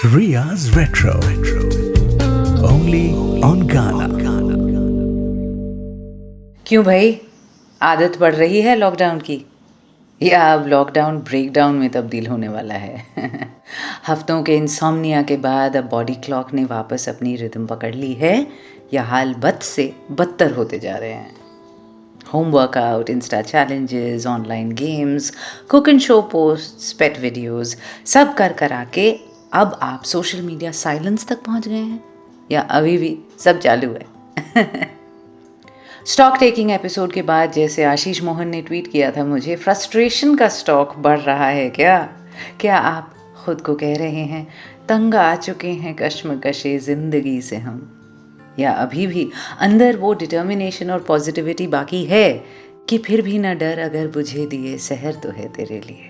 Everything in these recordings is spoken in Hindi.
Ria's Retro. Only on Ghana. क्यों भाई, आदत पड़ रही है लॉकडाउन की या अब लॉकडाउन ब्रेकडाउन में तब्दील होने वाला है? हफ्तों के इंसोम्निया के बाद अब बॉडी क्लॉक ने वापस अपनी रिदम पकड़ ली है या हाल बद से बदतर होते जा रहे हैं? Home workout, Insta challenges, online games, cook and show posts, pet videos, सब कर करा के अब आप सोशल मीडिया साइलेंस तक पहुंच गए हैं या अभी भी सब चालू है? स्टॉक टेकिंग एपिसोड के बाद जैसे आशीष मोहन ने ट्वीट किया था मुझे, फ्रस्ट्रेशन का स्टॉक बढ़ रहा है क्या आप खुद को कह रहे हैं तंग आ चुके हैं कश्मकशे ज़िंदगी से हम, या अभी भी अंदर वो डिटर्मिनेशन और पॉजिटिविटी बाकी है कि फिर भी न डर अगर बुझे दिए सहर तो है तेरे लिए?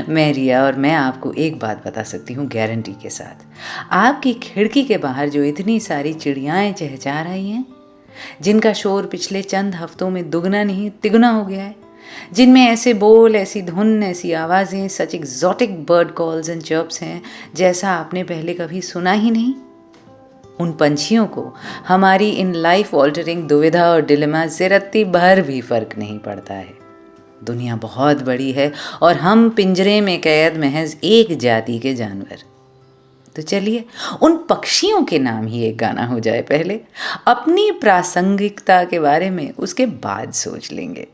मैं रिया और मैं आपको एक बात बता सकती हूँ गारंटी के साथ, आपकी खिड़की के बाहर जो इतनी सारी चिड़ियाएं चहचहा रही हैं, जिनका शोर पिछले चंद हफ्तों में दुगना नहीं तिगुना हो गया है, जिनमें ऐसे बोल, ऐसी धुन, ऐसी आवाज़ें, सच एग्जॉटिक बर्ड कॉल्स एंड चर्प्स हैं जैसा आपने पहले कभी सुना ही नहीं, उन पंछियों को हमारी इन लाइफ ऑल्टरिंग दुविधा और डिलेमा से रत्ती भर भी फर्क नहीं पड़ता है। दुनिया बहुत बड़ी है और हम पिंजरे में कैद महज एक जाति के जानवर। तो चलिए उन पक्षियों के नाम ही एक गाना हो जाए पहले, अपनी प्रासंगिकता के बारे में उसके बाद सोच लेंगे।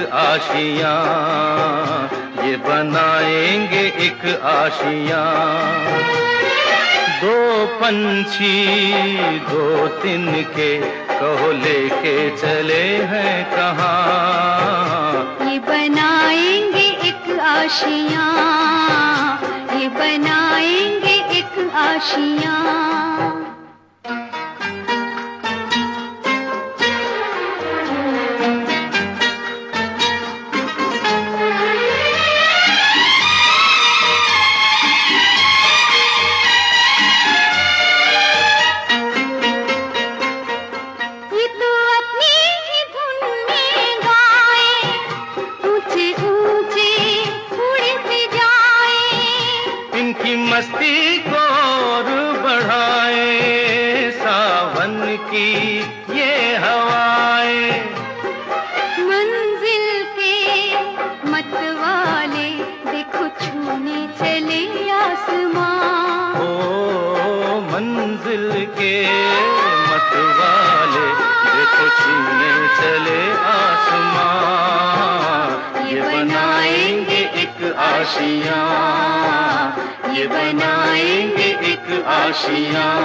आशियाँ ये बनाएंगे एक आशियाँ, दो पंछी दो तिनके कहो लेके चले हैं कहाँ। ये बनाएंगे एक आशियाँ, ये बनाएंगे एक आशियाँ। मस्ती को और बढ़ाए सावन की ये हवाएं, मंजिल के मतवाले देखो छूने चले आसमां। ओ मंजिल के मतवाले देखो छूने चले आसमां। ये बनाएंगे एक आशियाँ, ये बनाएंगे एक आशियाँ।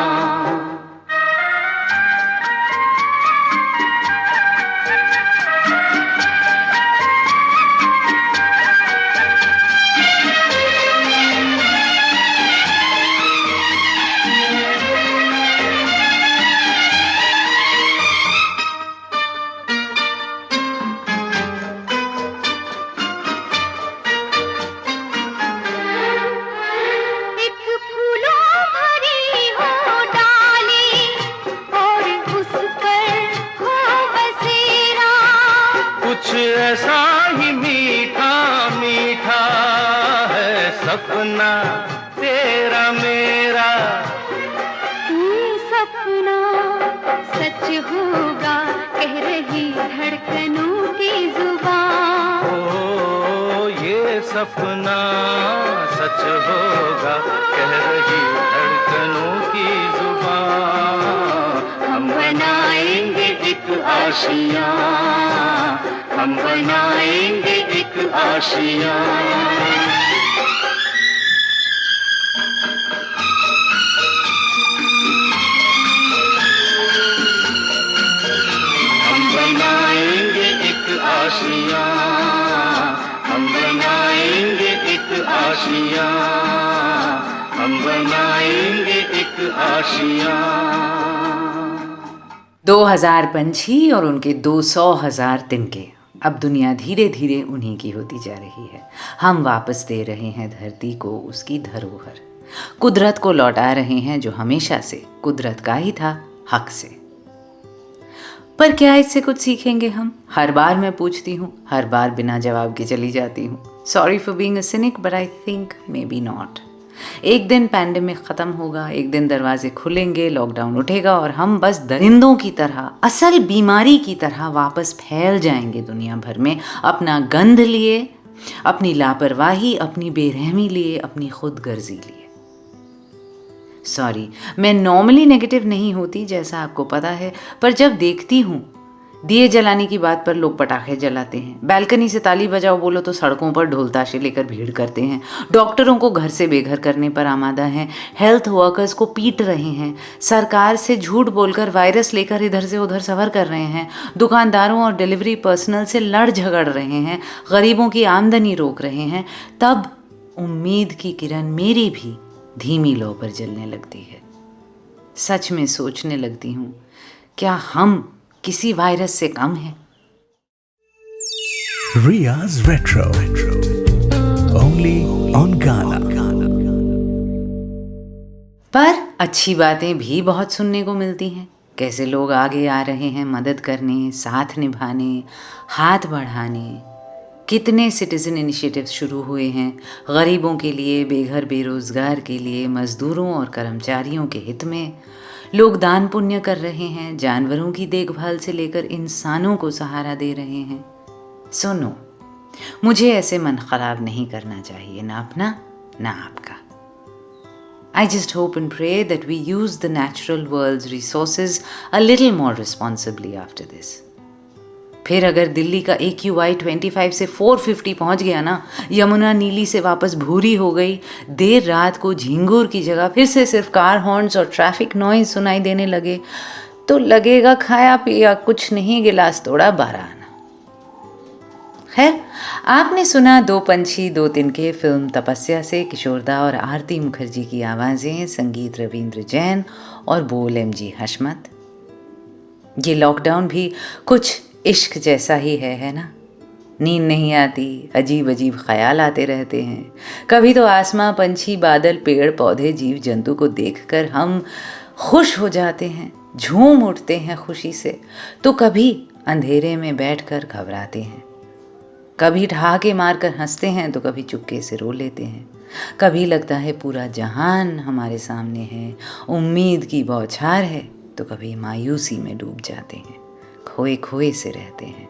ऐसा ही मीठा मीठा है सपना तेरा मेरा, सपना सच होगा कह रही धड़कनों की जुबान। ओ ये सपना सच होगा कह रही धड़कनों की जुबान। हम बनाएंगे एक आशियाँ, हम बनाएंगे एक आशियाँ। हम बनाएंगे एक आशियां। 2000 पंछी और उनके 200,000 तिनके। अब दुनिया धीरे धीरे उन्हीं की होती जा रही है। हम वापस दे रहे हैं धरती को उसकी धरोहर, कुदरत को लौटा रहे हैं जो हमेशा से कुदरत का ही था, हक से। पर क्या इससे कुछ सीखेंगे हम? हर बार मैं पूछती हूँ, हर बार बिना जवाब के चली जाती हूँ। Sorry for being a scenic but I think may be not. एक दिन पैंडेमिक ख़त्म होगा, एक दिन दरवाजे खुलेंगे, लॉकडाउन उठेगा और हम बस दरिंदों की तरह, असल बीमारी की तरह वापस फैल जाएंगे दुनिया भर में, अपना गंध लिए, अपनी लापरवाही, अपनी बेरहमी लिए, अपनी खुदगर्जी लिए। सॉरी, मैं नॉर्मली नेगेटिव नहीं होती जैसा आपको पता है, पर जब देखती हूँ दिए जलाने की बात पर लोग पटाखे जलाते हैं, बैल्कनी से ताली बजाओ बोलो तो सड़कों पर ढोल ताशे लेकर भीड़ करते हैं, डॉक्टरों को घर से बेघर करने पर आमादा हैं, हेल्थ वर्कर्स को पीट रहे हैं, सरकार से झूठ बोलकर वायरस लेकर इधर से उधर सफर कर रहे हैं, दुकानदारों और डिलीवरी पर्सनल से लड़ झगड़ रहे हैं, गरीबों की आमदनी रोक रहे हैं, तब उम्मीद की किरण मेरी भी धीमी लौ पर जलने लगती है। सच में सोचने लगती हूँ, क्या हम किसी वायरस से कम है? Riya's Retro. Only on Ghana. पर अच्छी बातें भी बहुत सुनने को मिलती हैं। कैसे लोग आगे आ रहे हैं मदद करने, साथ निभाने, हाथ बढ़ाने। कितने सिटीजन इनिशिएटिव्स शुरू हुए हैं गरीबों के लिए, बेघर बेरोजगार के लिए, मजदूरों और कर्मचारियों के हित में। लोग दान पुण्य कर रहे हैं, जानवरों की देखभाल से लेकर इंसानों को सहारा दे रहे हैं। सुनो, मुझे ऐसे मन खराब नहीं करना चाहिए, ना अपना ना आपका। I just hope and pray that we use the natural world's resources a little more responsibly after this. फिर अगर दिल्ली का AQI 25 से 450 पहुंच गया ना, यमुना नीली से वापस भूरी हो गई, देर रात को झिंगुर की जगह फिर से सिर्फ कार हॉर्न्स और ट्रैफिक नॉइज सुनाई देने लगे, तो लगेगा खाया पिया कुछ नहीं, गिलास तोड़ा 12 आना। खैर, आपने सुना दो पंछी दो तिनके फिल्म तपस्या से किशोरदा और आरती मुखर्जी की आवाज़ें, संगीत रविंद्र जैन और बोल MG हशमत। ये लॉकडाउन भी कुछ इश्क जैसा ही है ना? नींद नहीं आती, अजीब अजीब ख्याल आते रहते हैं। कभी तो आसमां, पंछी, बादल, पेड़ पौधे, जीव जंतु को देखकर हम खुश हो जाते हैं, झूम उठते हैं खुशी से, तो कभी अंधेरे में बैठकर घबराते हैं। कभी ठहाके मारकर हंसते हैं तो कभी चुपके से रो लेते हैं। कभी लगता है पूरा जहान हमारे सामने है, उम्मीद की बौछार है, तो कभी मायूसी में डूब जाते हैं, खोए खोए से रहते हैं।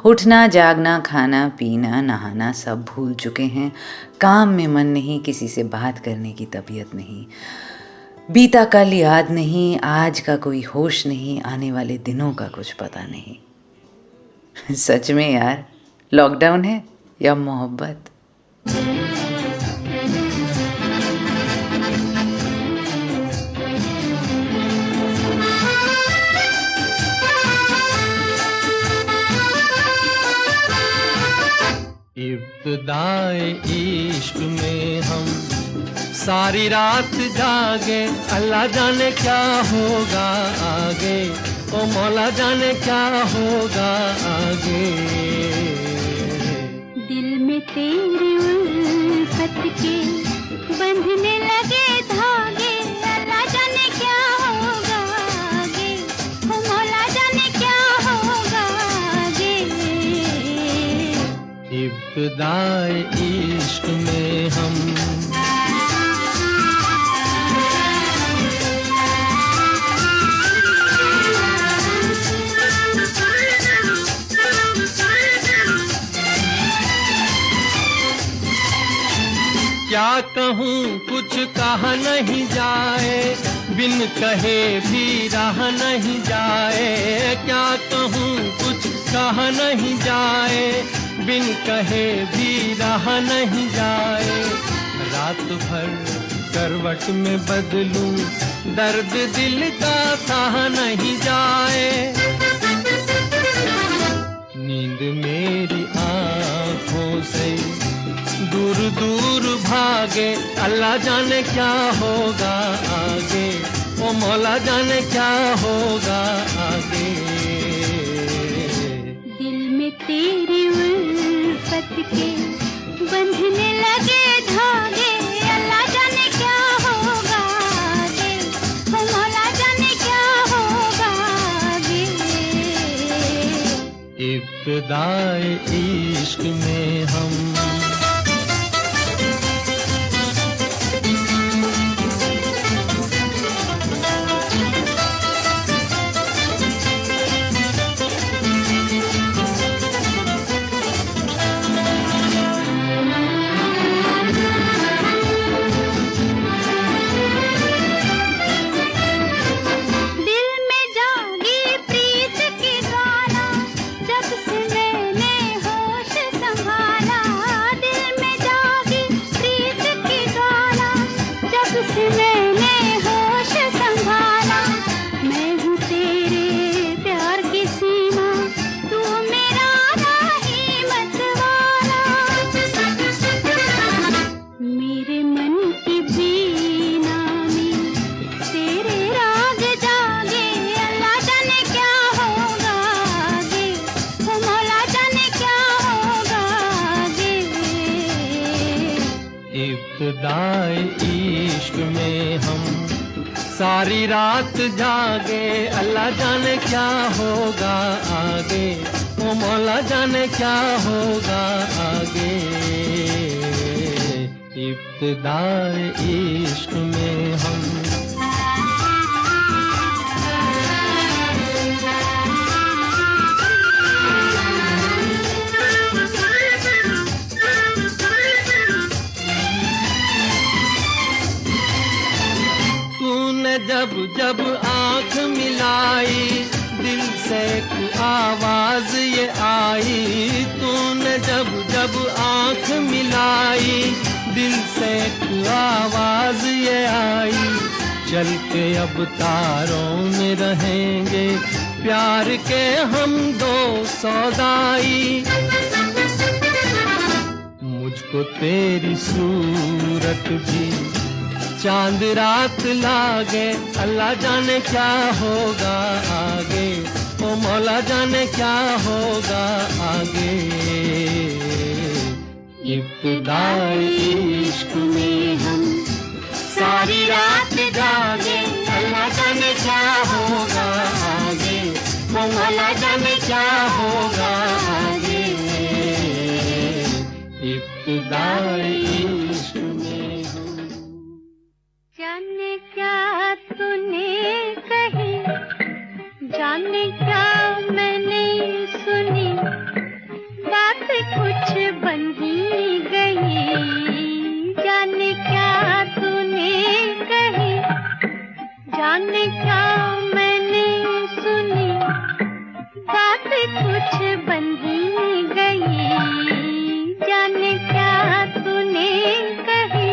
उठना, जागना, खाना, पीना, नहाना सब भूल चुके हैं। काम में मन नहीं, किसी से बात करने की तबीयत नहीं, बीता कल याद नहीं, आज का कोई होश नहीं, आने वाले दिनों का कुछ पता नहीं। सच में यार, लॉकडाउन है या मोहब्बत? इब्तिदाए इश्क में हम सारी रात जागे, अल्लाह जाने क्या होगा आगे, ओ मौला जाने क्या होगा आगे। दिल में तेरी उल्फत के बंधने लगे धागे, अल्लाह जाने क्या होगा आगे, ओ मौला जाने क्या होगा आगे। इब्तिदाए इश्क में हम क्या कहूँ कुछ कहा नहीं जाए, बिन कहे भी रहा नहीं जाए। क्या कहूँ कुछ कहा नहीं जाए, बिन कहे भी रहा नहीं जाए। रात भर करवट में बदलूं, दर्द दिल का सहा नहीं जाए। नींद मेरी आँखों से दूर दूर भागे, अल्लाह जाने क्या होगा आगे, ओ मौला जाने क्या होगा आगे। दिल में तेरी उल्फत के बंधने लगे धागे, अल्लाह जाने क्या होगा आगे, ओ मौला जाने क्या होगा आगे। इब्तिदाए इश्क में हम इब्तिदाए इश्क में हम सारी रात जागे, अल्लाह जाने क्या होगा आगे, ओ मौला जाने क्या होगा आगे। इब्तिदाए इश्क में हम जब जब आँख मिलाई, दिल से एक आवाज ये आई, तूने जब जब आँख मिलाई, दिल से एक आवाज ये आई। चल के अब तारों में रहेंगे, प्यार के हम दो सौदाई। मुझको तेरी सूरत भी चांद रात लागे, अल्लाह जाने क्या होगा आगे, ओ मौला जाने क्या होगा आगे। इब्तिदाए इश्क में हम सारी रात जागे, अल्लाह जाने क्या होगा आगे, ओ मौला जाने क्या होगा आगे। इब्तिदाए इश्क में जाने क्या तूने कही, जाने क्या मैंने सुनी, बात कुछ बन ही गई। जाने क्या तूने कही, जाने क्या मैंने सुनी, बात कुछ बन ही गई। जाने क्या तूने कही।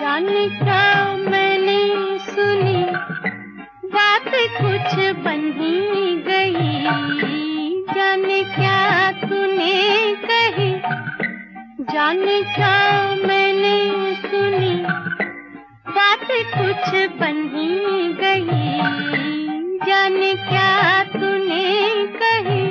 जाने क्या मैंने सुनी, बात कुछ बन ही गई। जाने क्या तूने कही, जाने क्या मैंने सुनी, बात कुछ बन ही गई। जाने क्या तूने कही।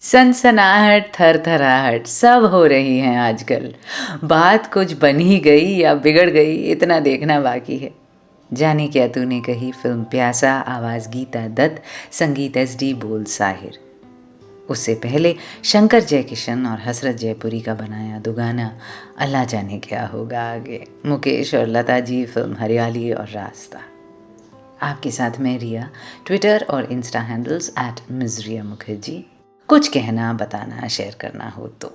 सनसनाहट थरथराहट सब हो रही हैं आजकल। बात कुछ बन ही गई या बिगड़ गई, इतना देखना बाकी है। जाने क्या तूने कही फिल्म प्यासा, आवाज़ गीता दत्त, संगीत SD, बोल साहिर। उससे पहले शंकर जयकिशन और हसरत जयपुरी का बनाया दो गाना अल्लाह जाने क्या होगा आगे, मुकेश और लता जी, फिल्म हरियाली और रास्ता। आपके साथ मैं रिया, ट्विटर और इंस्टा हैंडल्स @मिजरिया मुखर्जी। कुछ कहना, बताना, शेयर करना हो तो।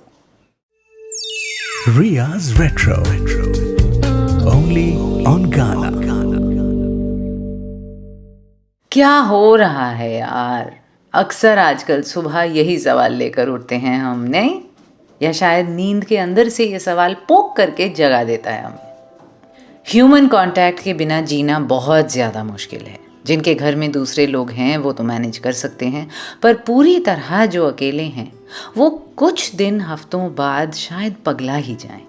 Ria's Retro. Only on Ghana. क्या हो रहा है यार? अक्सर आजकल सुबह यही सवाल लेकर उठते हैं हम, नहीं? या शायद नींद के अंदर से ये सवाल पोक करके जगा देता है हमें। ह्यूमन कांटेक्ट के बिना जीना बहुत ज़्यादा मुश्किल है। जिनके घर में दूसरे लोग हैं वो तो मैनेज कर सकते हैं, पर पूरी तरह जो अकेले हैं वो कुछ दिन, हफ्तों बाद शायद पगला ही जाएं।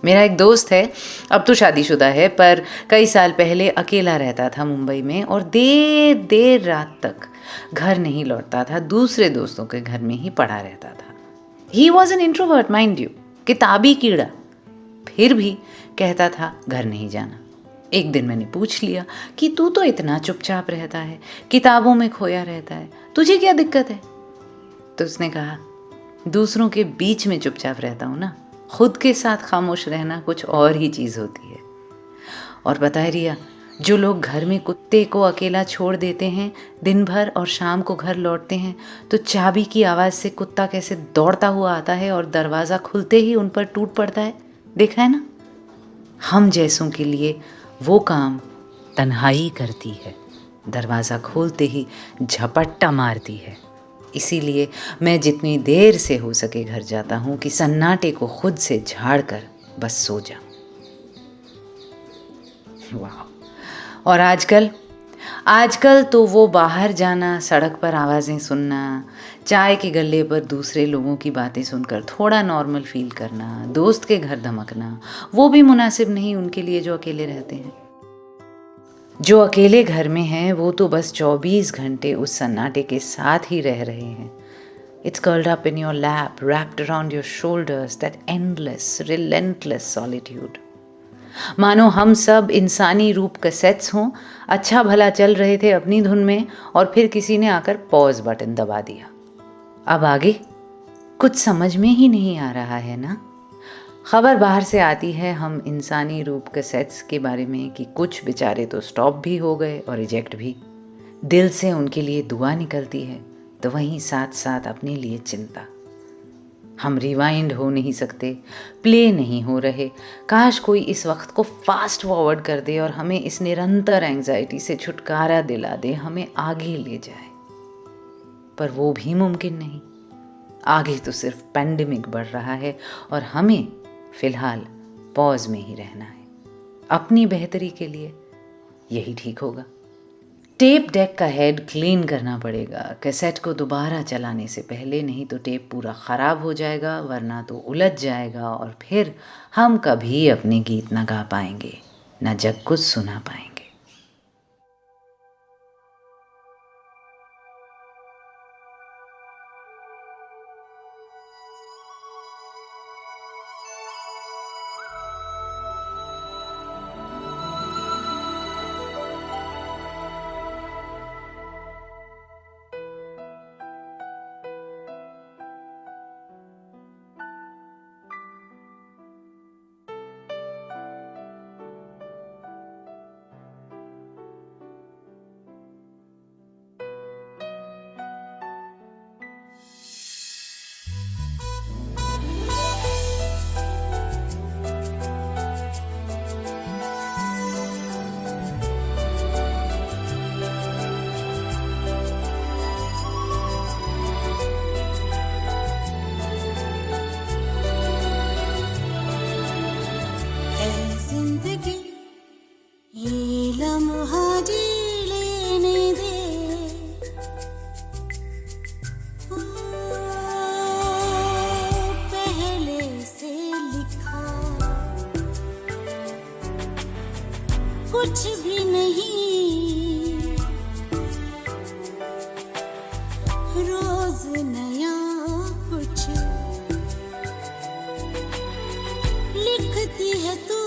मेरा एक दोस्त है, अब तो शादीशुदा है, पर कई साल पहले अकेला रहता था मुंबई में और देर देर रात तक घर नहीं लौटता था, दूसरे दोस्तों के घर में ही पड़ा रहता था। He was an introvert mind you, किताबी कीड़ा, फिर भी कहता था घर नहीं जाना। एक दिन मैंने पूछ लिया कि तू तो इतना चुपचाप रहता है, किताबों में खोया रहता है, तुझे क्या दिक्कत है? तो उसने कहा, दूसरों के बीच में चुपचाप रहता हूँ ना, खुद के साथ खामोश रहना कुछ और ही चीज़ होती है। और पता है रिया, जो लोग घर में कुत्ते को अकेला छोड़ देते हैं दिन भर और शाम को घर लौटते हैं तो चाबी की आवाज़ से कुत्ता कैसे दौड़ता हुआ आता है और दरवाज़ा खुलते ही उन पर टूट पड़ता है, देखा है ना? हम जैसों के लिए वो काम तन्हाई करती है, दरवाज़ा खोलते ही झपट्टा मारती है। इसीलिए मैं जितनी देर से हो सके घर जाता हूँ कि सन्नाटे को खुद से झाड़ कर बस सो जाऊँ। वाह! और आजकल तो वो बाहर जाना, सड़क पर आवाज़ें सुनना, चाय के गल्ले पर दूसरे लोगों की बातें सुनकर थोड़ा नॉर्मल फील करना, दोस्त के घर धमकना, वो भी मुनासिब नहीं उनके लिए जो अकेले रहते हैं। जो अकेले घर में हैं वो तो बस 24 घंटे उस सन्नाटे के साथ ही रह रहे हैं। It's curled up in your lap, wrapped around your shoulders, that endless, relentless solitude. मानो हम सब इंसानी रूप कैसेट्स हों, अच्छा भला चल रहे थे अपनी धुन में और फिर किसी ने आकर पॉज बटन दबा दिया। अब आगे कुछ समझ में ही नहीं आ रहा है ना। खबर बाहर से आती है हम इंसानी रूप कैसेट्स के बारे में कि कुछ बेचारे तो स्टॉप भी हो गए और रिजेक्ट भी। दिल से उनके लिए दुआ निकलती है तो वहीं साथ साथ अपने लिए चिंता। हम रिवाइंड हो नहीं सकते, प्ले नहीं हो रहे। काश कोई इस वक्त को फास्ट फॉरवर्ड कर दे और हमें इस निरंतर एंजाइटी से छुटकारा दिला दे, हमें आगे ले जाए। पर वो भी मुमकिन नहीं। आगे तो सिर्फ पैंडेमिक बढ़ रहा है और हमें फिलहाल पॉज में ही रहना है। अपनी बेहतरी के लिए यही ठीक होगा। टेप डेक का हेड क्लीन करना पड़ेगा कैसेट को दोबारा चलाने से पहले, नहीं तो टेप पूरा ख़राब हो जाएगा, वरना तो उलझ जाएगा और फिर हम कभी अपने गीत न गा पाएंगे, न जग कुछ सुना पाएंगे। कुछ भी नहीं, रोज नया कुछ लिखती है तू,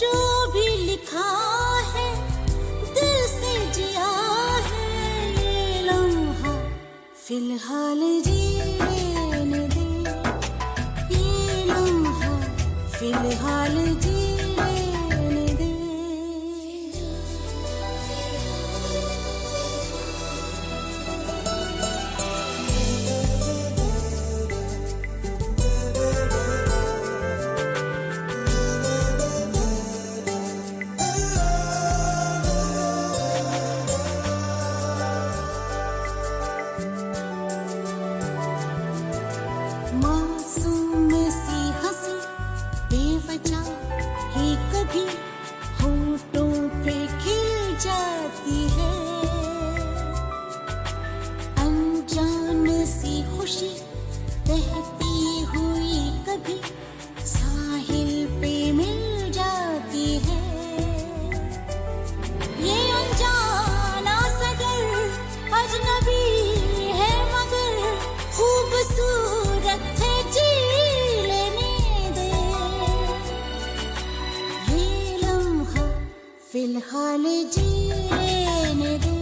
जो भी लिखा है दिल से जिया है, ये लम्हा फिलहाल जीने दे, ये लम्हा फिलहाल जीने दे। मासूम सी हंसी बेवजह ही कभी होठों पे खिल जाती है, अनजान सी खुशी बहती हुई कभी साहिल पे मिल जाती है, ये अनजाना सगर अजनबी है मगर खूबसूरत है, जी लेने दे, ये लम्हा फिलहाल जी लेने दे,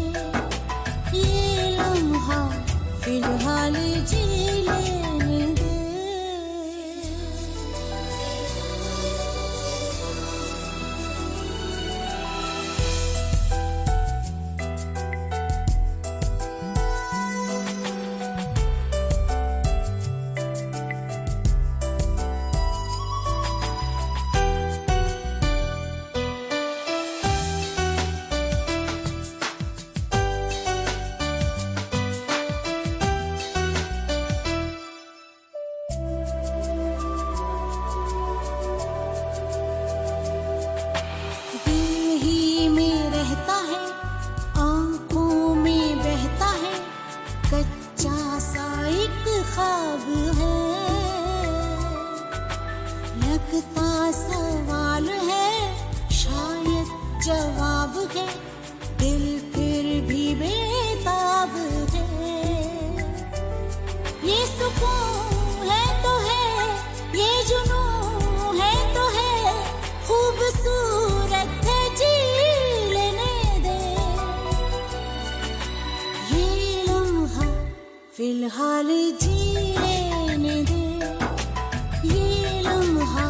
ये लम्हा फिलहाल जी लेने दे। दिल ही में रहता है, आंखों में बहता है, कच्चा सा एक ख्वाब है, लगता सवाल है शायद जवाब है, दिल फिर भी बेताब है, ये सुकून है तो है, ये जुनून है तो है, खूबसूरत है, जी लेने दे, ये लम्हा फिलहाल जी लेने दे, ये लम्हा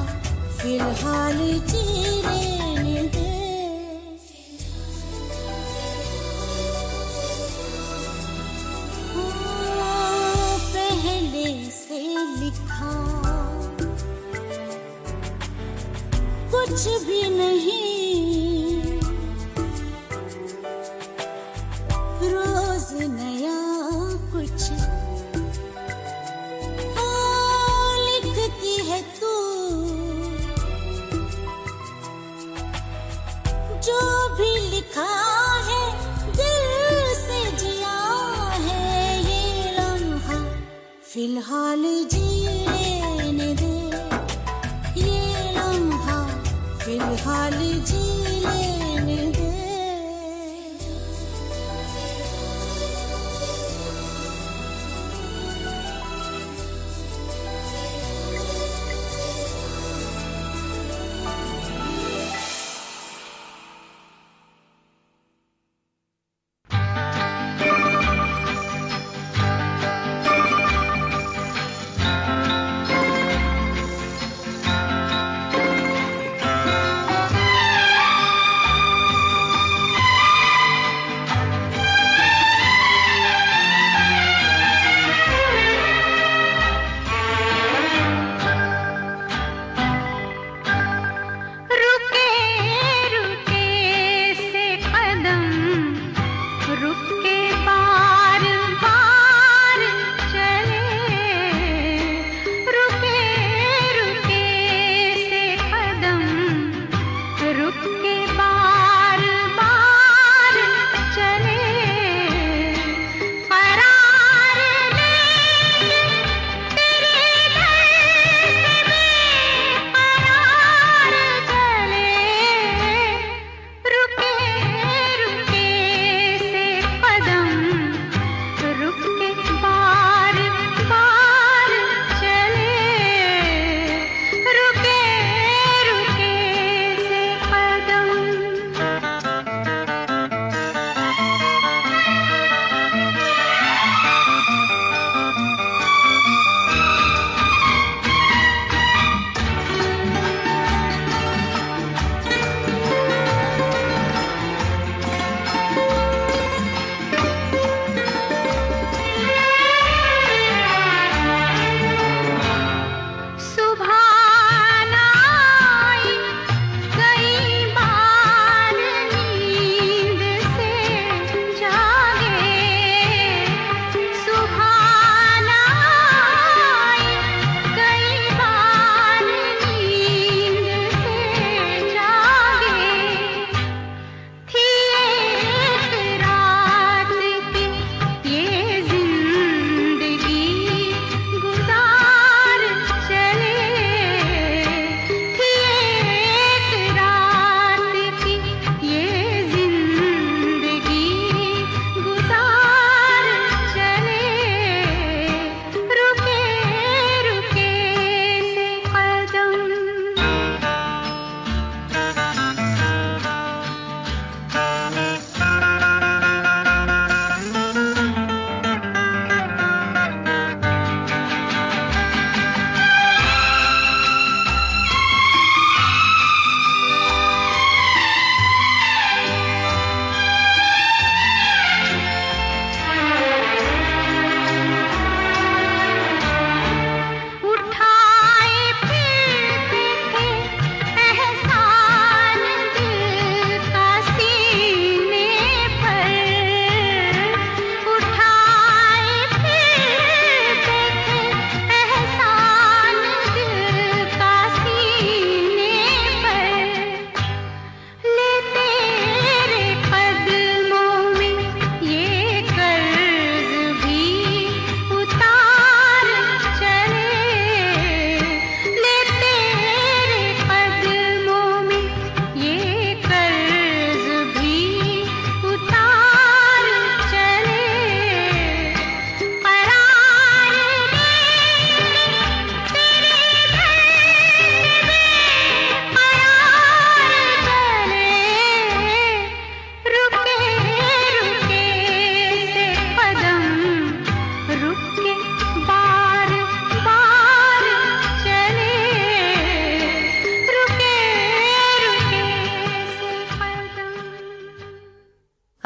फिलहाल जी लेने दे। पहले से लिखा कुछ भी नहीं, रोज नया कुछ लिखती है तू, जो भी लिखा है दिल से जिया है, ये लम्हा फिलहाल जी लेने दे, ये लम्हा फिलहाल जी लेने दे।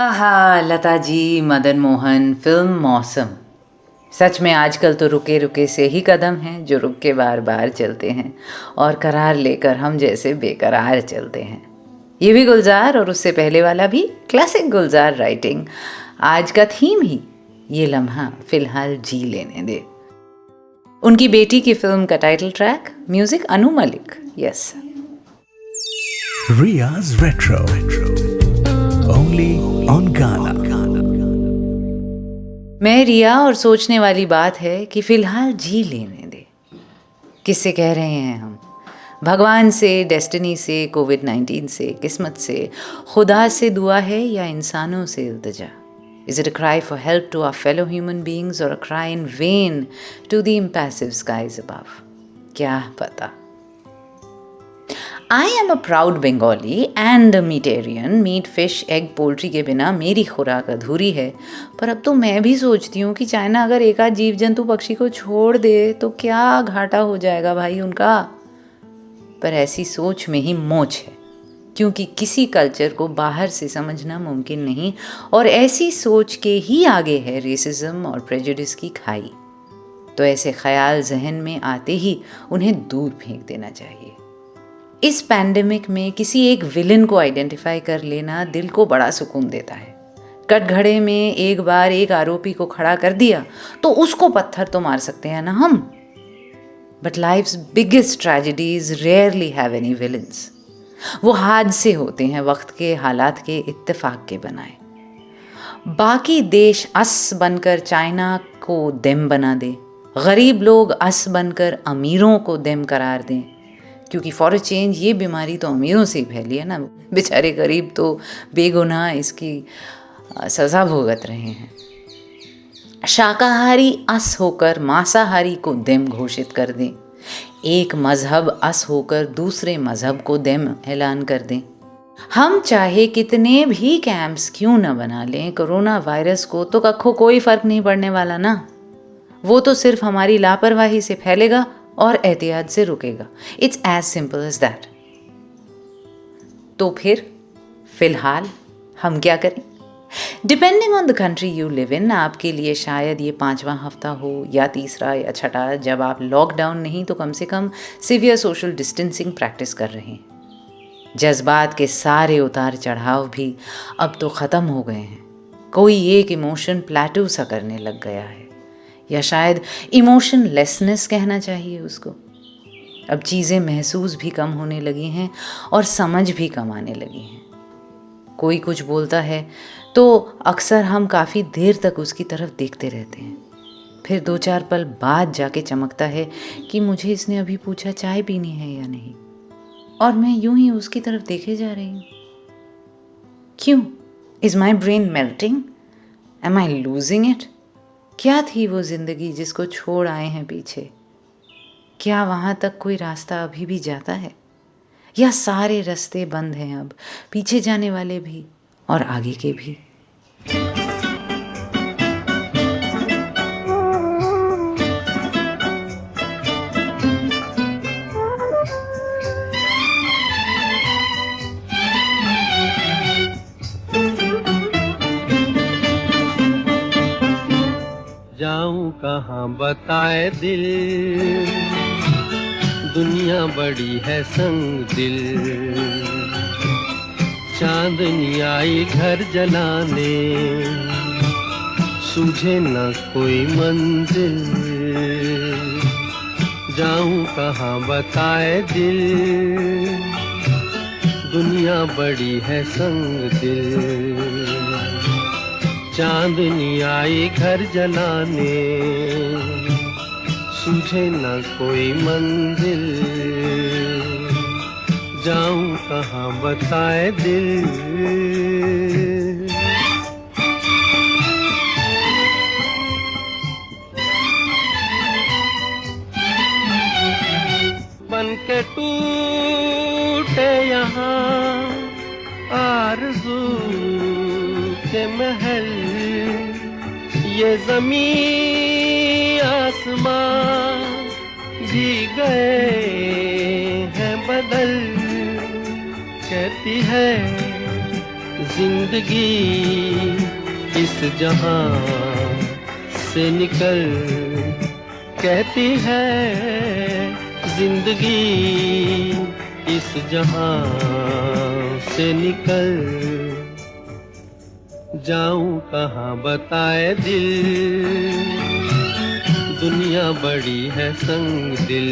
आहा, लता जी, मदन मोहन, फिल्म मौसम। सच में आजकल तो रुके रुके से ही कदम हैं जो रुक के बार बार चलते हैं और करार लेकर हम जैसे बेकरार चलते हैं। ये भी गुलजार और उससे पहले वाला भी क्लासिक गुलजार राइटिंग। आज का थीम ही ये लम्हा फिलहाल जी लेने दे। उनकी बेटी की फिल्म का title track, music Anu Malik. Yes, Ria's Retro. Only on Ghana. मैं रिया और सोचने वाली बात है कि फिलहाल जी लेने दे। किससे कह रहे हैं हम? भगवान से, डेस्टिनी से, कोविड-19 से, किस्मत से, खुदा से दुआ है या इंसानों से इल्तिजा? Is it a cry for help to our fellow human beings or a cry in vain to the impassive skies above? क्या पता। I am a proud Bengali and a meatarian. Meat, fish, egg, poultry के बिना मेरी खुराक अधूरी है। पर अब तो मैं भी सोचती हूँ कि चाइना अगर एक आध जीव जंतु पक्षी को छोड़ दे तो क्या घाटा हो जाएगा भाई उनका। पर ऐसी सोच में ही मोच है, क्योंकि किसी कल्चर को बाहर से समझना मुमकिन नहीं और ऐसी सोच के ही आगे है रेसिज्म और प्रेजुडिस की खाई। तो ऐसे ख्याल जहन में आते ही उन्हें दूर फेंक देना चाहिए। इस पैंडेमिक में किसी एक विलन को आइडेंटिफाई कर लेना दिल को बड़ा सुकून देता है। कटघरे में एक बार एक आरोपी को खड़ा कर दिया तो उसको पत्थर तो मार सकते हैं ना हम। But life's biggest tragedies rarely have any villains. वो हादसे होते हैं वक्त के, हालात के, इत्तेफाक के बनाए। बाकी देश अस बनकर चाइना को देम बना दे, गरीब लोग अस बनकर अमीरों को देम करार दें, क्योंकि फॉर अ चेंज ये बीमारी तो अमीरों से ही फैली है ना। बेचारे गरीब तो बेगुनाह इसकी सज़ा भुगत रहे हैं। शाकाहारी अस होकर मांसाहारी को देम घोषित कर दें, एक मजहब अस होकर दूसरे मजहब को देम ऐलान कर दें। हम चाहे कितने भी कैंप्स क्यों न बना लें, कोरोना वायरस को तो कखो कोई फ़र्क नहीं पड़ने वाला ना। वो तो सिर्फ हमारी लापरवाही से फैलेगा और एहतियात से रुकेगा। It's as simple as that. तो फिर फिलहाल हम क्या करें? Depending on the country you live in, आपके लिए शायद ये 5वां हफ्ता हो या तीसरा या छठा, जब आप लॉकडाउन नहीं तो कम से कम सिवियर सोशल डिस्टेंसिंग प्रैक्टिस कर रहे हैं। जज्बात के सारे उतार चढ़ाव भी अब तो ख़त्म हो गए हैं। कोई एक इमोशन प्लेटू सा करने लग गया है, या शायद इमोशन लेसनेस कहना चाहिए उसको। अब चीज़ें महसूस भी कम होने लगी हैं और समझ भी कम आने लगी हैं। कोई कुछ बोलता है तो अक्सर हम काफ़ी देर तक उसकी तरफ देखते रहते हैं, फिर 2-4 पल बाद जाके चमकता है कि मुझे इसने अभी पूछा चाय पीनी है या नहीं, और मैं यूं ही उसकी तरफ देखे जा रही हूँ। क्यों? Is my brain melting? Am I losing it? क्या थी वो ज़िंदगी जिसको छोड़ आए हैं पीछे? क्या वहाँ तक कोई रास्ता अभी भी जाता है, या सारे रास्ते बंद हैं अब, पीछे जाने वाले भी और आगे के भी? जाऊं कहाँ बताए दिल, दुनिया बड़ी है संग दिल। चांदनी आई घर जलाने, सूझे न कोई मंजिल। जाऊं कहाँ बताए दिल, दुनिया बड़ी है संग दिल। चांदनी आई घर जलाने, सूझे न कोई मंजिल। जाऊं कहाँ बताए दिल। बन के टूटे यहाँ आरज़ू के महल, ये ज़मीं आसमां भी गए हैं बदल। कहती है जिंदगी इस जहां से निकल, कहती है जिंदगी इस जहां से निकल। जाऊं कहाँ बताए दिल, दुनिया बड़ी है संग दिल।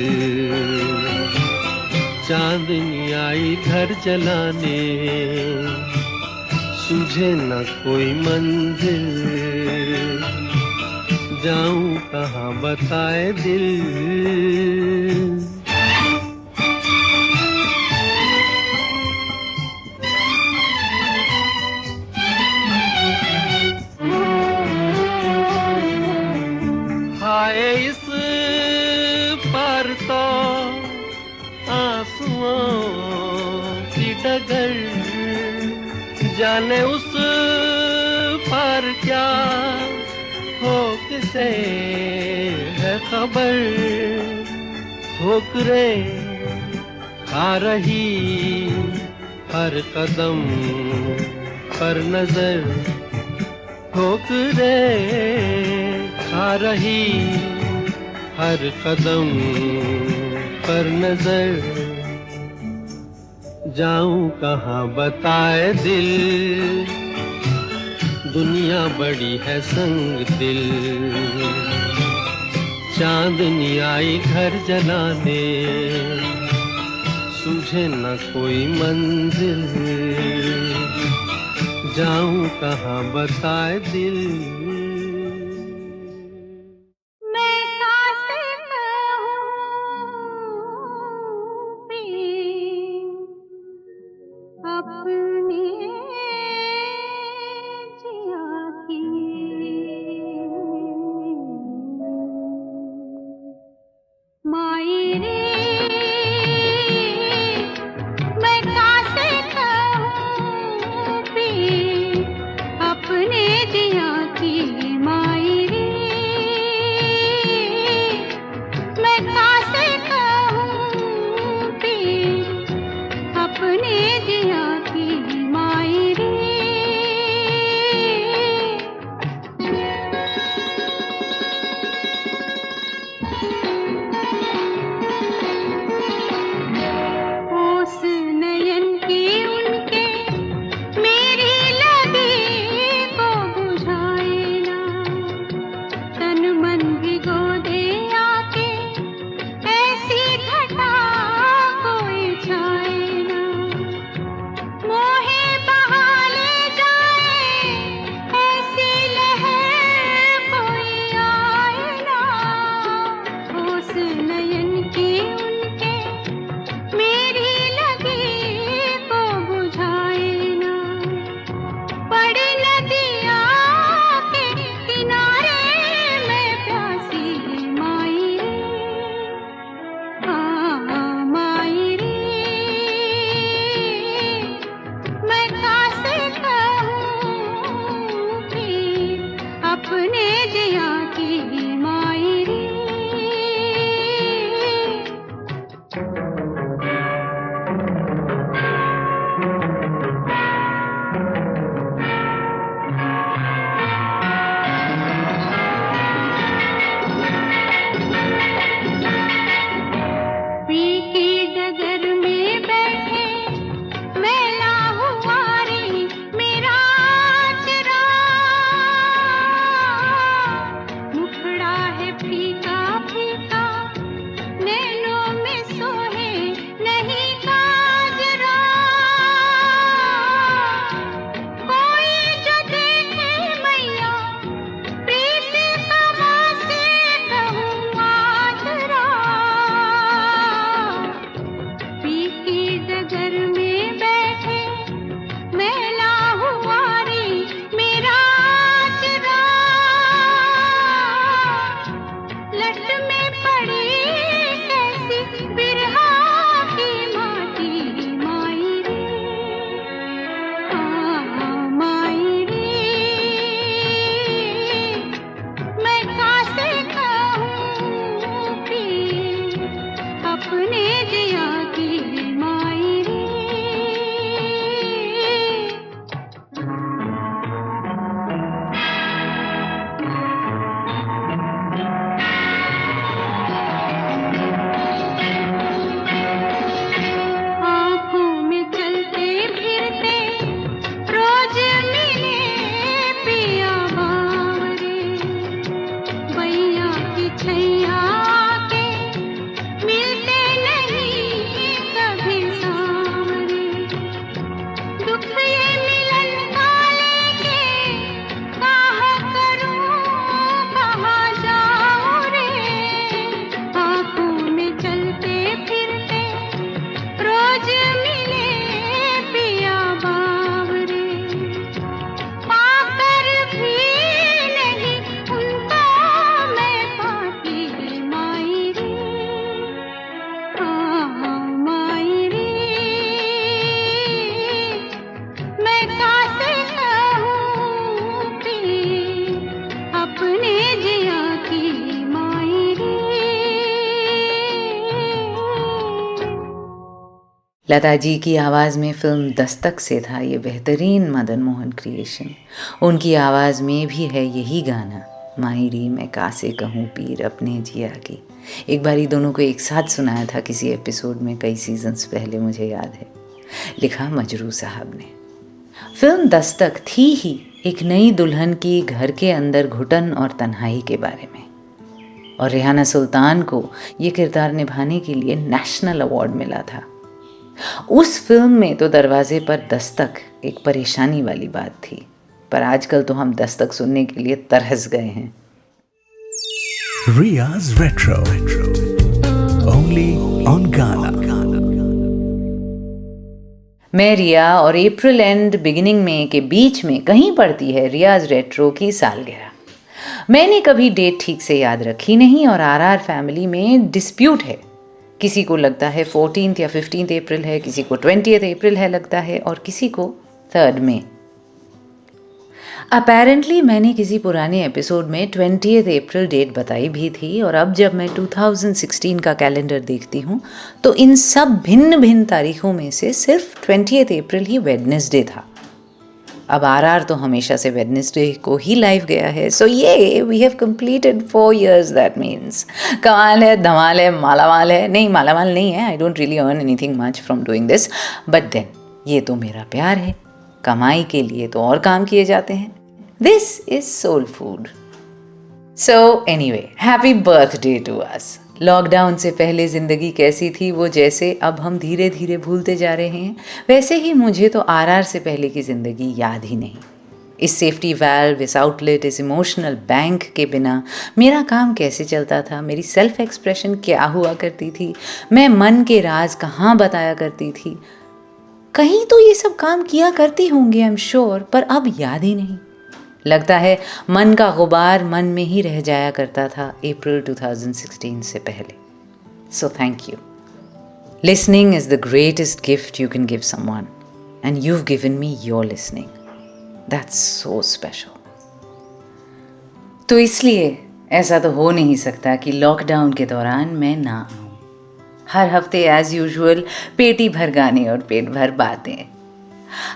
चांदनी आई घर जलाने, सूझे न कोई मंजिल। जाऊं कहाँ बताए दिल। हाय इस पार तो आंसुओं की डगर, जाने उस पार क्या हो किसे है खबर। ठोकरे खा रही हर कदम पर नजर, ठोकरे खा रही हर कदम पर नजर। जाऊं कहाँ बताए दिल, दुनिया बड़ी है संग दिल। चांदनी आई घर जलाने, सूझे न कोई मंजिल। जाऊं कहाँ बताए दिल। अपने जिया की लता जी की आवाज़ में फिल्म दस्तक से था ये बेहतरीन मदन मोहन क्रिएशन। उनकी आवाज़ में भी है यही गाना, माहिरी मैं कासे कहूँ पीर अपने जिया की। एक बारी दोनों को एक साथ सुनाया था किसी एपिसोड में कई सीजन्स पहले, मुझे याद है। लिखा मजरू साहब ने। फिल्म दस्तक थी ही एक नई दुल्हन की घर के अंदर घुटन और तन्हाई के बारे में, और रेहाना सुल्तान को ये किरदार निभाने के लिए नेशनल अवार्ड मिला था। उस फिल्म में तो दरवाजे पर दस्तक एक परेशानी वाली बात थी, पर आजकल तो हम दस्तक सुनने के लिए तरस गए हैं। Ria's Retro. Only on Ghana. मैं रिया और अप्रैल एंड बिगिनिंग में के बीच में कहीं पड़ती है रियाज रेट्रो की सालगिरह। मैंने कभी डेट ठीक से याद रखी नहीं और आरआर फैमिली में डिस्प्यूट है। किसी को लगता है 14 या 15 अप्रैल है, किसी को 20 अप्रैल है लगता है, और किसी को 3 मई। अपेरेंटली मैंने किसी पुराने एपिसोड में 20 अप्रैल डेट बताई भी थी, और अब जब मैं 2016 का कैलेंडर देखती हूँ तो इन सब भिन्न भिन्न तारीखों में से सिर्फ 20 अप्रैल ही वेडनेसडे था। अब आरआर तो हमेशा से वेडनेसडे को ही लाइव गया है, सो ये we have completed 4 years, that means कमाल है, धमाल है, मालामाल है। नहीं, मालामाल नहीं है, I don't really earn anything much from doing this, but then ये तो मेरा प्यार है। कमाई के लिए तो और काम किए जाते हैं। This is soul food. So anyway, happy birthday to us. Lockdown से पहले ज़िंदगी कैसी थी वो जैसे अब हम धीरे धीरे भूलते जा रहे हैं, वैसे ही मुझे तो आरआर से पहले की ज़िंदगी याद ही नहीं। इस सेफ्टी वाल्व, इस आउटलेट, इस इमोशनल बैंक के बिना मेरा काम कैसे चलता था, मेरी सेल्फ एक्सप्रेशन क्या हुआ करती थी, मैं मन के राज कहाँ बताया करती थी। कहीं तो ये सब काम किया करती होंगी, आई एम श्योर, पर अब याद ही नहीं। लगता है मन का गुबार मन में ही रह जाया करता था अप्रैल 2016 से पहले। So thank you. Listening is the greatest gift you can give someone, and you've given me your listening. That's so special. तो इसलिए ऐसा तो हो नहीं सकता कि लॉकडाउन के दौरान मैं ना आऊँ। हर हफ्ते एज यूजुअल पेटी भर गाने और पेट भर बातें।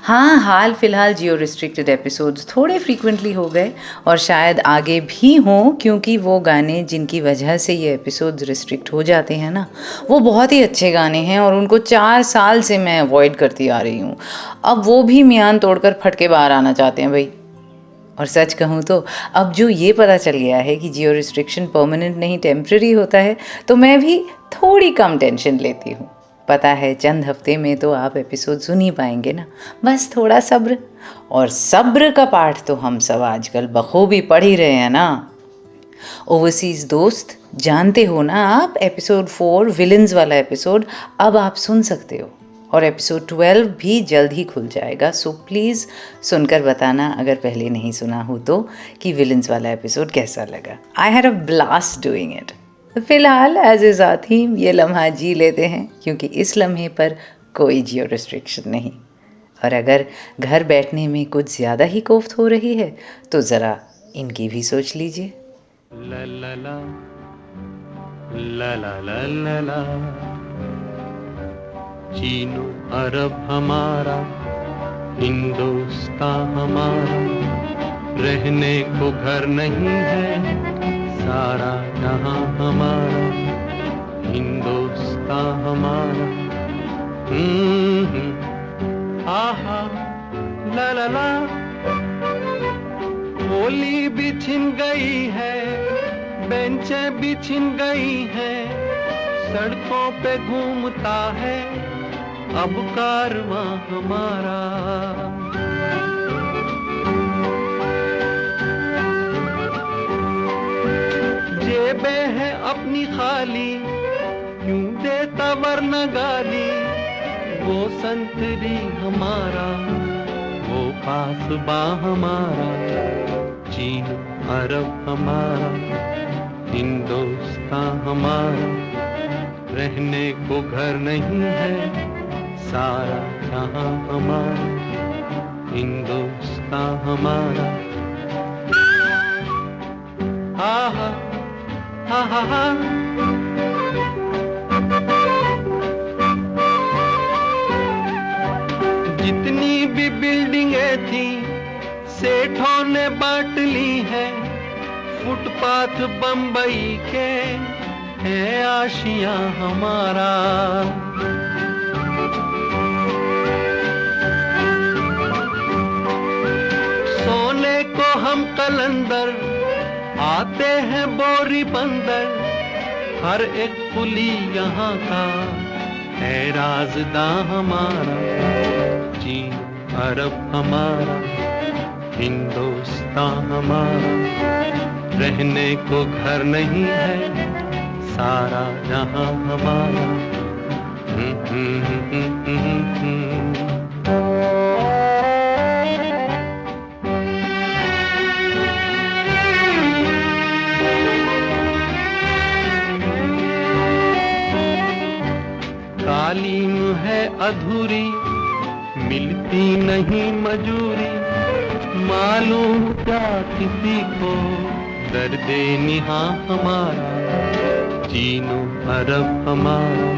हाँ, हाल फिलहाल जियो रिस्ट्रिक्टेड एपिसोड्स थोड़े फ्रीक्वेंटली हो गए और शायद आगे भी हों, क्योंकि वो गाने जिनकी वजह से ये एपिसोड्स रिस्ट्रिक्ट हो जाते हैं ना, वो बहुत ही अच्छे गाने हैं और उनको 4 साल से मैं अवॉइड करती आ रही हूँ। अब वो भी मियान तोड़कर फट के बाहर आना चाहते हैं भाई। और सच कहूँ तो अब जो ये पता चल गया है कि जियो रिस्ट्रिक्शन परमानेंट नहीं टेम्प्रेरी होता है, तो मैं भी थोड़ी कम टेंशन लेती हूँ। पता है चंद हफ्ते में तो आप एपिसोड सुन ही पाएंगे ना, बस थोड़ा सब्र। और सब्र का पाठ तो हम सब आजकल बखूबी पढ़ ही रहे हैं ना। ओवरसीज़ दोस्त, जानते हो ना आप, एपिसोड 4 विलन्स वाला एपिसोड अब आप सुन सकते हो, और एपिसोड 12 भी जल्द ही खुल जाएगा। सो प्लीज़ सुनकर बताना अगर पहले नहीं सुना हो तो कि विलन्स वाला एपिसोड कैसा लगा। I had a blast doing it. फिलहाल एज इज़ आ थीम ये लम्हा जी लेते हैं, क्योंकि इस लम्हे पर कोई जियो रिस्ट्रिक्शन नहीं। और अगर घर बैठने में कुछ ज़्यादा ही कोफ्त हो रही है तो ज़रा इनकी भी सोच लीजिए। ला ला ला ला ला ला ला ला, चीनो अरब हमारा, हिंदुस्तान हमारा, रहने को घर नहीं है, सारा जहां हमारा, हिंदुस्तान हमारा। आहा ला ला ला, होली भी छिन गई है, बेंचें भी छिन गई हैं, सड़कों पे घूमता है अब कारवां हमारा। जेबें हैं अपनी खाली, क्यों देता वरना गाली, वो संतरी हमारा, वो पासबा हमारा, चीन अरब हमारा, हिंदुस्तान हमारा, रहने को घर नहीं है, सारा जहां हमारा, हिंदुस्तान हमारा। आहा हा हा हा, जितनी भी बिल्डिंगें थी सेठों ने बांट ली है, फुटपाथ बंबई के है आशियां हमारा। सोने को हम कलंदर आते हैं बोरी बंदर, हर एक पुली यहाँ का है राज़दां हमारा। चीन अरब हमारा, हिंदुस्तान हमारा, रहने को घर नहीं है सारा जहां हमारा। तालीम है अधूरी, मिलती नहीं मजूरी, मालूम क्या किसी को दर्दे निहा हमारा। चीनो अरब हमारा,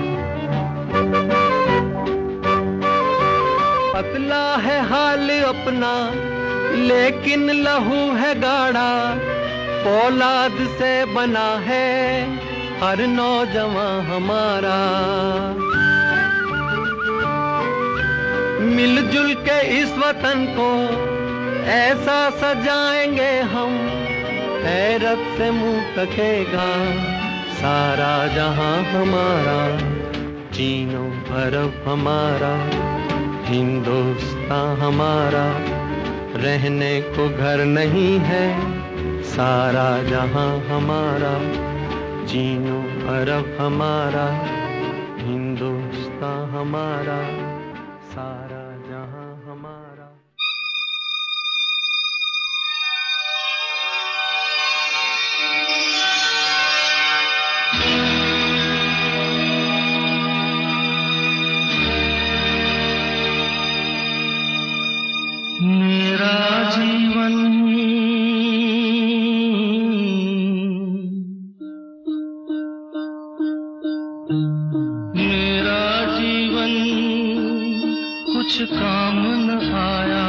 पतला है हाल अपना लेकिन लहू है गाढ़ा, फौलाद से बना है हर नौजवान हमारा। मिलजुल के इस वतन को ऐसा सजाएंगे हम, हैरत से मुंह तकेगा सारा जहां हमारा। चीनो अरब हमारा, हिंदुस्तान हमारा, रहने को घर नहीं है सारा जहां हमारा। चीनो अरब हमारा, हिंदुस्तान हमारा, सारा जहां हमारा। मेरा जीवन कुछ काम न आया,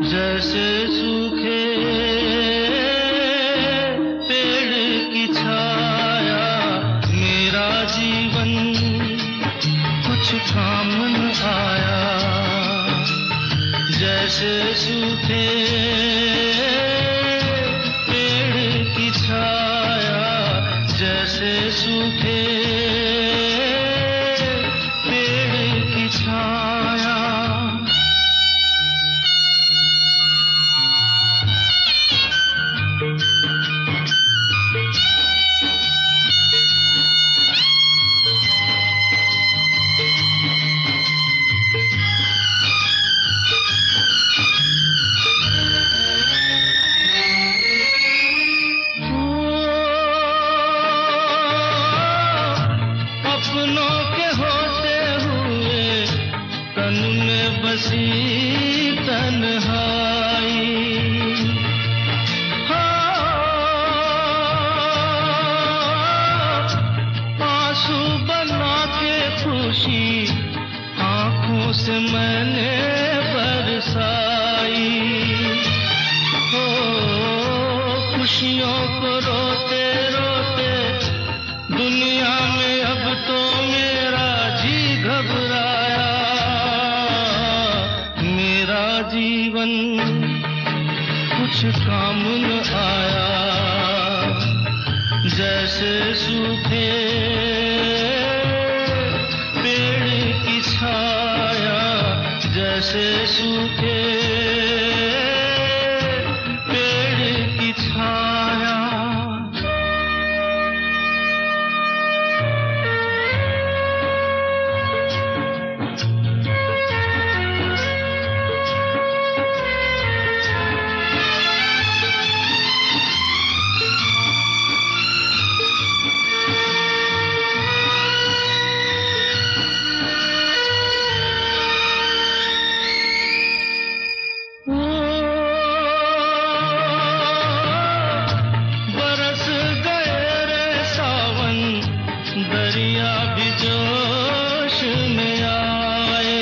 जैसे सूखे पेड़ की छाया। मेरा जीवन कुछ काम न आया, जैसे सूखे पेड़ की छाया, जैसे सूखे छाया। अपनों के होते हुए तन में बसी तन्हाई, आंसू बना के खुशी आंखों से मैंने बरसाई। खुशियों को रोते रोते दुनिया में अब तो मेरा जी घबराया। मेरा जीवन कुछ काम न आया, जैसे सूखे पेड़ की छाया, जैसे सूखे पेड़ की छाया। दरिया भी जोश में आए,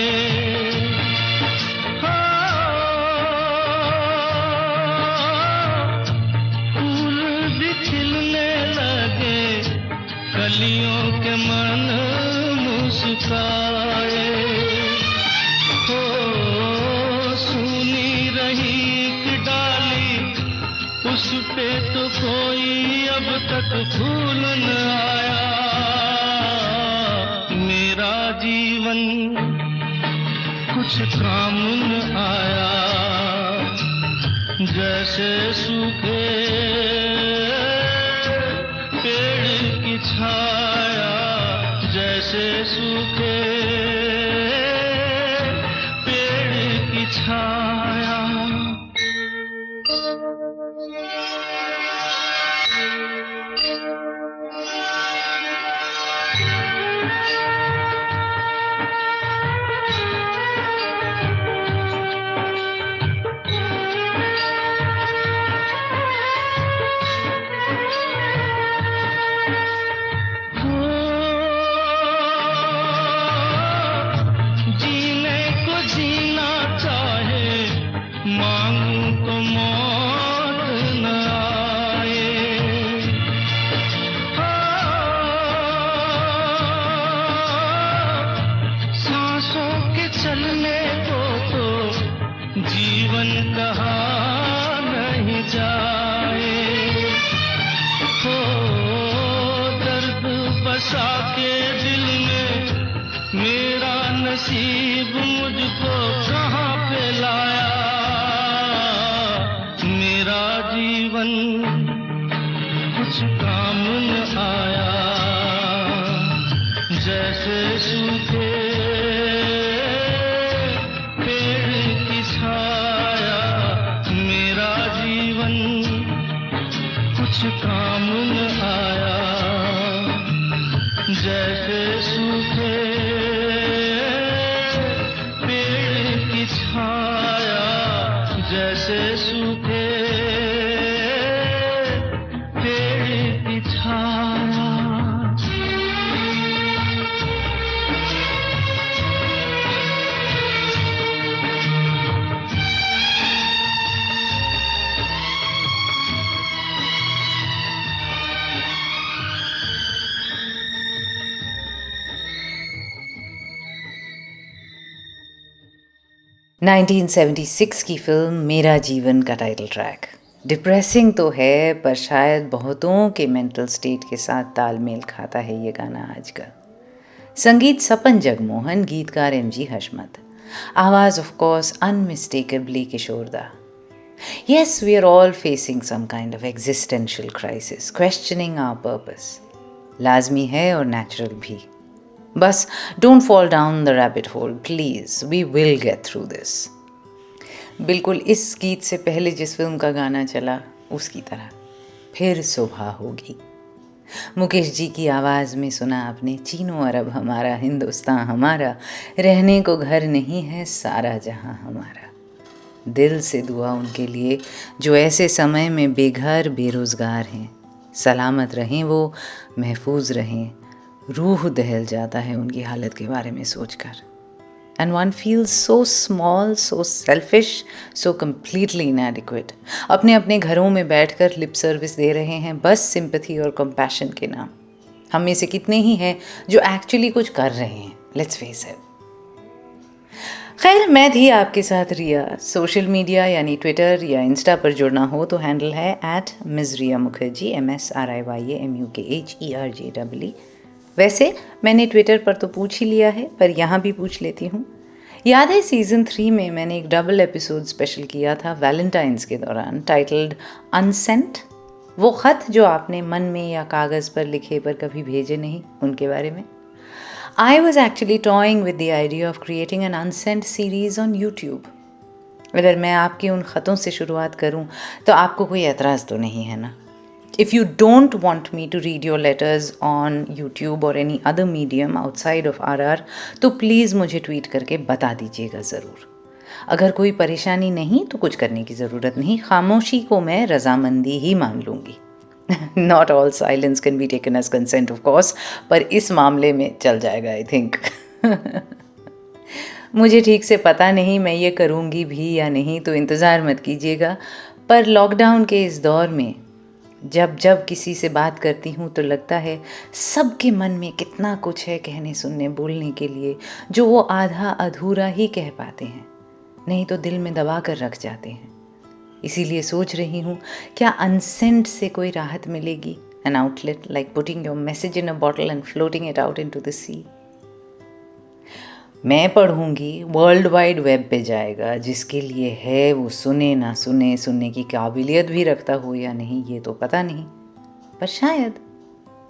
पे तो कोई अब तक फूल न आया। मेरा जीवन कुछ काम न आया, जैसे सूखे पेड़ की छाया, जैसे सूखे पेड़ की छाया। जीने को जीना चाहे, मांगू तो मौत न आए। सांसों के चलने को तो जीवन कहा नहीं जाए। हो दर्द बसा के दिल में मेरा नसीब मुझको कहाँ पे लाया। मेरा जीवन कुछ काम न आया, जैसे सूखे पेड़ की छाया। मेरा जीवन कुछ काम न आया, जैसे सूखे पेड़ की छाया, जैसे सूखे पेड़ की छाया। नाइनटीन 1976 की फिल्म मेरा जीवन का टाइटल ट्रैक डिप्रेसिंग तो है, पर शायद बहुतों के मेंटल स्टेट के साथ तालमेल खाता है ये गाना आजकल। संगीत सपन जगमोहन, गीतकार MG हशमत, आवाज़ of course unmistakably Kishoreda. Yes, we are all facing some kind of existential crisis, questioning our purpose. लाजमी है और नेचुरल भी। बस don't fall down the rabbit hole please, we will get through this. बिल्कुल इस गीत से पहले जिस फिल्म का गाना चला उसकी तरह, फिर सुबह होगी। मुकेश जी की आवाज़ में सुना आपने, चीनो अरब हमारा, हिंदुस्तान हमारा, रहने को घर नहीं है सारा जहां हमारा। दिल से दुआ उनके लिए जो ऐसे समय में बेघर बेरोज़गार हैं। सलामत रहें वो, महफूज रहें। रूह दहल जाता है उनकी हालत के बारे में सोचकर। And one feels so small, so selfish, so completely inadequate. अपने अपने घरों में बैठकर लिप सर्विस दे रहे हैं बस सिंपैथी और कंपैशन के नाम। हम में से कितने ही हैं जो एक्चुअली कुछ कर रहे हैं, लेट्स फेस इट। खैर, मैं थी आपके साथ रिया। सोशल मीडिया यानी ट्विटर या इंस्टा पर जुड़ना हो तो हैंडल है @मिज़रिया मुखर्जी, MSRIYAMUKHERJEE। वैसे मैंने ट्विटर पर तो पूछ ही लिया है, पर यहाँ भी पूछ लेती हूँ। याद है सीज़न 3 में मैंने एक डबल एपिसोड स्पेशल किया था वैलेंटाइंस के दौरान, टाइटल्ड अनसेंट। वो ख़त जो आपने मन में या कागज़ पर लिखे पर कभी भेजे नहीं, उनके बारे में। I was actually toying with the idea of creating an unsent series on YouTube. अगर मैं आपके उन ख़तों से शुरुआत करूं तो आपको कोई एतराज़ तो नहीं है ना? If you don't want me to read your letters on YouTube or any other medium outside of RR, तो प्लीज़ मुझे ट्वीट करके बता दीजिएगा ज़रूर। अगर कोई परेशानी नहीं तो कुछ करने की ज़रूरत नहीं, खामोशी को मैं रज़ामंदी ही मान लूँगी। Not all silence can be taken as consent of course, पर इस मामले में चल जाएगा I think। मुझे ठीक से पता नहीं मैं ये करूँगी भी या नहीं, तो इंतज़ार मत कीजिएगा। पर लॉकडाउन के इस दौर में जब किसी से बात करती हूँ तो लगता है सबके मन में कितना कुछ है कहने सुनने बोलने के लिए, जो वो आधा अधूरा ही कह पाते हैं, नहीं तो दिल में दबा कर रख जाते हैं। इसीलिए सोच रही हूँ क्या अनसेंट से कोई राहत मिलेगी, an outlet like putting your message in a bottle and floating it out into the sea. मैं पढ़ूंगी, वर्ल्ड वाइड वेब पे जाएगा, जिसके लिए है वो सुने ना सुने, सुनने की काबिलियत भी रखता हो या नहीं ये तो पता नहीं, पर शायद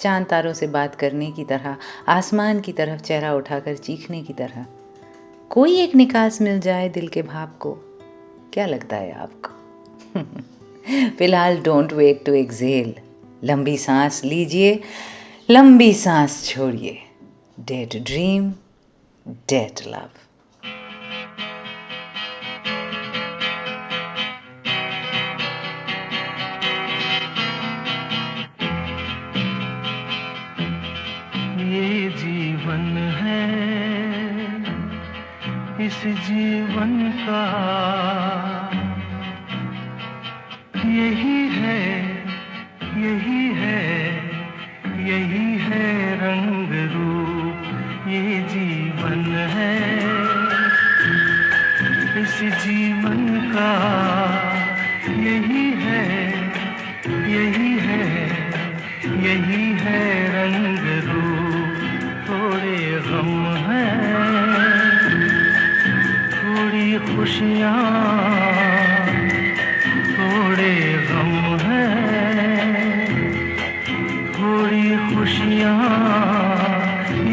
चांद तारों से बात करने की तरह, आसमान की तरफ चेहरा उठाकर चीखने की तरह कोई एक निकास मिल जाए दिल के भाव को। क्या लगता है आपको? फिलहाल डोंट वेट टू एक्सेल, लंबी सांस लीजिए, लंबी सांस छोड़िए। Dare to dream, dare to love. ये जीवन है, इस जीवन का यही है, यही है, यही है रंग रूप। ये जीवन है, इस जीवन का यही है, यही है, यही है रंग रूप। थोड़े गम हैं, थोड़ी खुशियाँ, थोड़े गम हैं, थोड़ी खुशियाँ,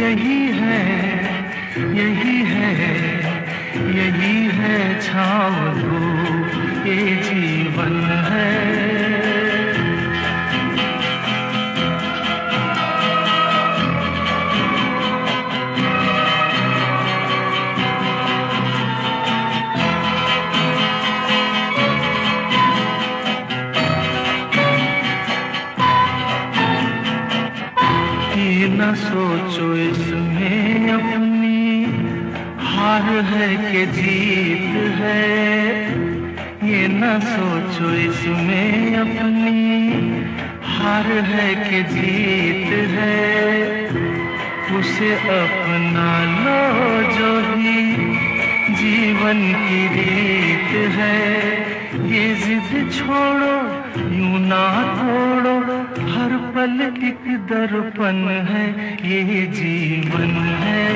यही है, यही है, यही है छाँव धूप। ये जीवन है। न सोचो इसमें अपनी हार है कि जीत है, ये न सोचो इसमें अपनी हार है कि जीत है। उसे अपना लो जो भी जीवन की रीत है। ये जिद छोड़ो, यूं ना तोड़ो, हर पल एक दर्पण है। ये जीवन है,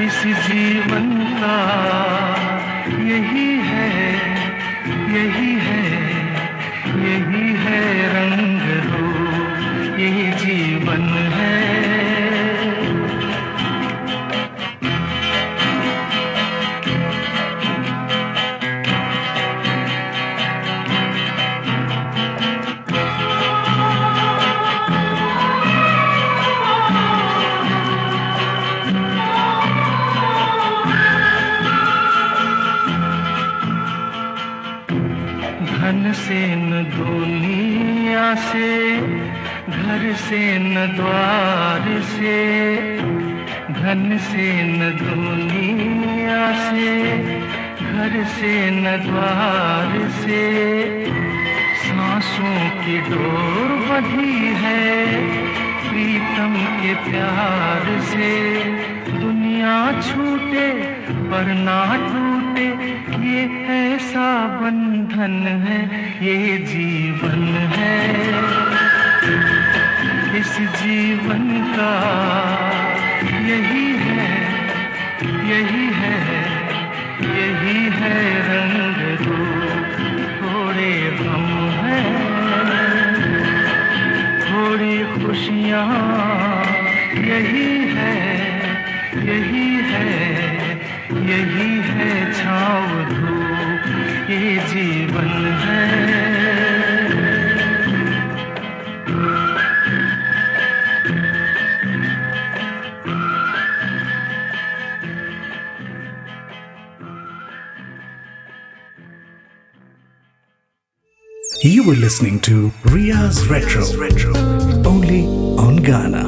इस जीवन का यही है, यही है, यही है रंग रूप। ये जीवन है। धन से न दुनिया से, घर से न द्वार से, धन से न दुनिया से, घर से न द्वार से। सांसों की डोर बंधी है प्रीतम के प्यार से। दुनिया छूटे पर ना टूटे, ये ऐसा बंधन है। ये जीवन है, इस जीवन का यही है, यही है, यही है रंग रूप। थोड़े गम हैं, थोड़ी खुशियाँ, यही है, यही है, यही है छाँव धूप। ये जीवन है। You were listening to Riya's Retro, only on Ghana.